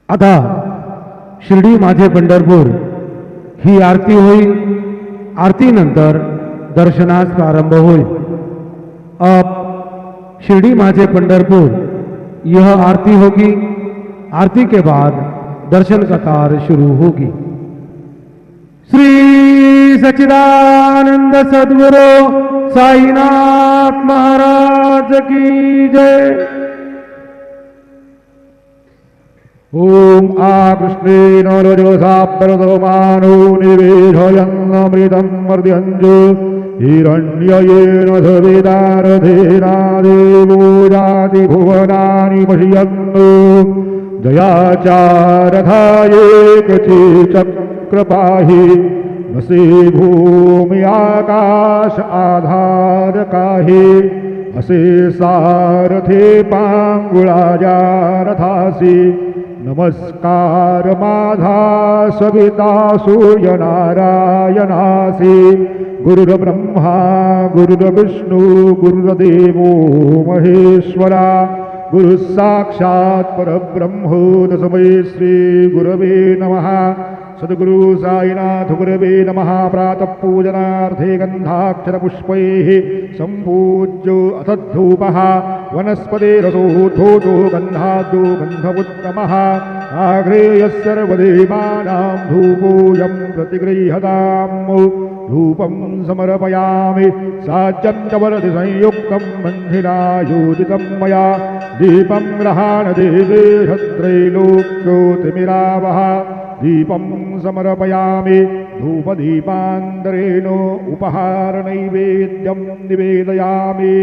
आता शिर्डी माझे पंढरपूर ही आरती होईल। आरती नंतर दर्शनास प्रारंभ होईल। अब शिर्डी माझे पंढरपुर यह आरती होगी। आरती के बाद दर्शन कतार शुरू होगी। श्री सच्चिदानंद सद्गुरु साईनाथ महाराज की जय। ओम आकृष्णेन रजसा प्रदमानो निवेशयन्नमृतं मर्द्यञ्जो हिरण्ययेन सविदारधेना देवो जाति भुवनानि पश्यन्तो जयाचारथायेकचे चक्रपाहि नसे भूमि आकाश आधार काहे असे सारथे पांगुळाजा रथासी नमस्कार माझा सविता सूर्य नारायणासी गुरुर्ब्रह्मा गुरुर्विष्णु गुरुर्देवो महेश्वरा गुरु साक्षात् परब्रह्म तस्मै श्री गुरवे नमः। सद्गुरु साईनाथ गुरवे नमः। प्रातः पूजनार्थे गन्धाक्षर पुष्पैः सम्पूज्यो अथ धूपः वनस्पतिरसोद्धूतो गन्धाद्यो गन्धमुत्तमः आग्रेयः सर्वदेवानां धूपोऽयं प्रतिगृह्यताम्। धूपं समर्पयामि साज्यं च वरदि संयुक्तं बन्धिना योजितं मया दीपं ग्रहाण देवेश त्रैलोक्योतिमिरावः। दीपं समर्पयामि धूपदीपान्तरेण उपहार नैवेद्यं निवेदयामि।